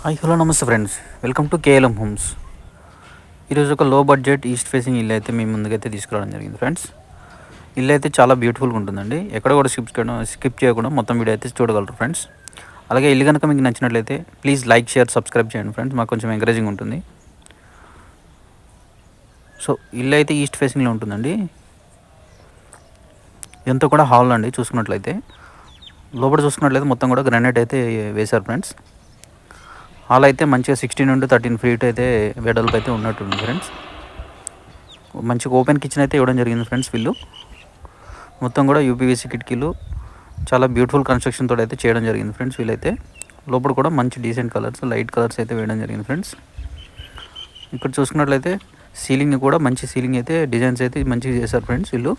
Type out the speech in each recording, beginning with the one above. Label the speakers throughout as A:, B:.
A: Hi hello నమస్తే friends, welcome to KLM homes. ఈరోజు ఒక లో బడ్జెట్ ఈస్ట్ ఫేసింగ్ ఇల్లు అయితే మీ ముందుకైతే తీసుకురావడం జరిగింది ఫ్రెండ్స్. ఇల్లు అయితే చాలా బ్యూటిఫుల్గా ఉంటుందండి. ఎక్కడ కూడా స్కిప్ చేయకుండా మొత్తం వీడియో అయితే చూడగలరు ఫ్రెండ్స్. అలాగే ఇల్లు కనుక మీకు నచ్చినట్లయితే ప్లీజ్ లైక్, షేర్, సబ్స్క్రైబ్ చేయండి ఫ్రెండ్స్. మాకు కొంచెం ఎంకరేజింగ్ ఉంటుంది. సో ఇల్లు అయితే ఈస్ట్ ఫేసింగ్లో ఉంటుందండి. ఇదంతా కూడా హాల్ అండి. చూసుకున్నట్లయితే లోపల చూసుకున్నట్లయితే మొత్తం కూడా గ్రానైట్ అయితే వేశారు ఫ్రెండ్స్. హాల్ అయితే మంచిగా 16 నుండి 13 ఫీట్ అయితే వెడల్పు అయితే ఉన్నట్టుంది ఫ్రెండ్స్. మంచిగా ఓపెన్ కిచెన్ అయితే ఇవ్వడం జరిగింది ఫ్రెండ్స్. వీళ్ళు మొత్తం కూడా యూపీవీసీ కిటికీలు చాలా బ్యూటిఫుల్ కన్స్ట్రక్షన్ తోటి అయితే చేయడం జరిగింది ఫ్రెండ్స్. వీళ్ళైతే లోపల కూడా మంచి డీసెంట్ కలర్స్, లైట్ కలర్స్ అయితే వేయడం జరిగింది ఫ్రెండ్స్. ఇక్కడ చూసుకున్నట్లయితే సీలింగ్ కూడా మంచి సీలింగ్ అయితే డిజైన్స్ అయితే మంచిగా చేశారు ఫ్రెండ్స్. వీళ్ళు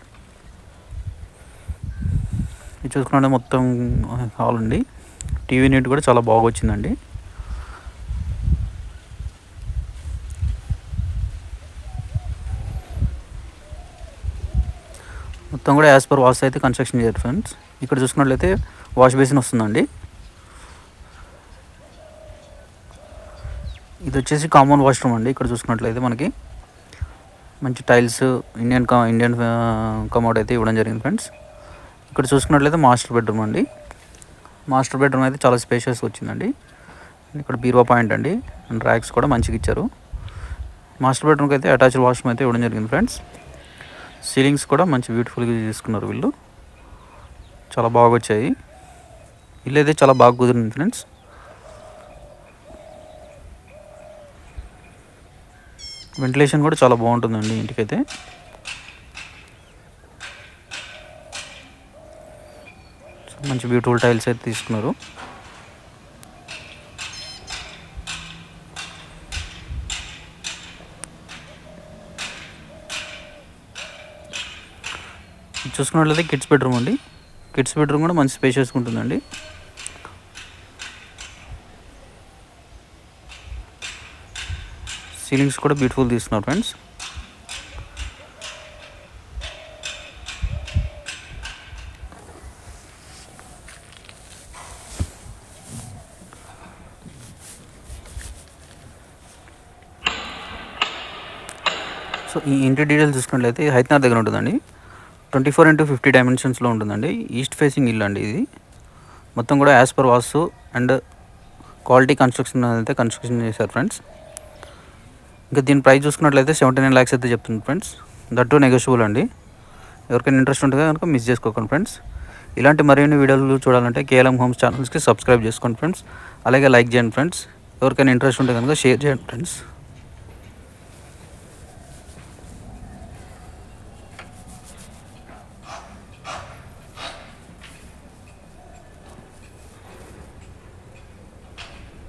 A: ఇది చూసుకున్నట్టు మొత్తం హాల్ అండి. టీవీ యూనిట్ కూడా చాలా బాగా వచ్చిందండి. మొత్తం కూడా యాజ్ పర్ వాస్తు అయితే కన్స్ట్రక్షన్ చేయాలి ఫ్రెండ్స్. ఇక్కడ చూసుకున్నట్లయితే వాష్ బేసిన్ వస్తుందండి. ఇది వచ్చేసి కామన్ వాష్రూమ్ అండి. ఇక్కడ చూసుకున్నట్లయితే మనకి మంచి టైల్స్, ఇండియన్ కమోడ్ అయితే ఇవ్వడం జరిగింది ఫ్రెండ్స్. ఇక్కడ చూసుకున్నట్లయితే మాస్టర్ బెడ్రూమ్ అండి. మాస్టర్ బెడ్రూమ్ అయితే చాలా స్పేషియస్ వచ్చిందండి. ఇక్కడ బీరువా పాయింట్ అండి, అండ్ ర్యాక్స్ కూడా మంచిగా ఇచ్చారు. మాస్టర్ బెడ్రూమ్కి అయితే అటాచ్డ్ వాష్రూమ్ అయితే ఇవ్వడం జరిగింది ఫ్రెండ్స్. సీలింగ్స్ కూడా మంచి బ్యూటిఫుల్గా తీసుకున్నారు వీళ్ళు. చాలా బాగా వచ్చాయి. ఇల్లు అయితే చాలా బాగా కుదిరింది ఫ్రెండ్స్. వెంటిలేషన్ కూడా చాలా బాగుంటుందండి ఇంటికైతే. మంచి బ్యూటిఫుల్ టైల్స్ అయితే తీసుకున్నారు. చూసుకున్నట్లయితే కిడ్స్ బెడ్రూమ్ అండి. కిడ్స్ బెడ్రూమ్ కూడా మంచి స్పేషియస్గా ఉంటుందండి. సీలింగ్స్ కూడా బ్యూటిఫుల్ తీసుకున్నారు ఫ్రెండ్స్. సో ఈ ఇంటి డీటెయిల్స్ చూసుకున్నట్లయితే హైదరాబాద్ దగ్గర ఉంటుందండి. 24x50 డైమెన్షన్స్లో ఉంటుందండి. ఈస్ట్ ఫేసింగ్ ఇల్లు అండి ఇది. మొత్తం కూడా as per vastu and quality construction అయితే కన్స్ట్రక్షన్ చేశారు ఫ్రెండ్స్. ఇంకా దీని ప్రైస్ చూసుకున్నట్లయితే 79 lakhs అయితే చెప్తుంది ఫ్రెండ్స్. దట్ నెగోషియబుల్ అండి. ఎవరికైనా ఇంట్రెస్ట్ ఉంటుందో కనుక మిస్ చేసుకోకండి ఫ్రెండ్స్. ఇలాంటి మరిన్ని వీడియోలు చూడాలంటే కేఎల్ఎం హోమ్స్ ఛానల్స్కి సబ్స్క్రైబ్ చేసుకోండి ఫ్రెండ్స్. అలాగే లైక్ చేయండి ఫ్రెండ్స్. ఎవరికైనా ఇంట్రెస్ట్ ఉంటే కనుక షేర్ చేయండి ఫ్రెండ్స్.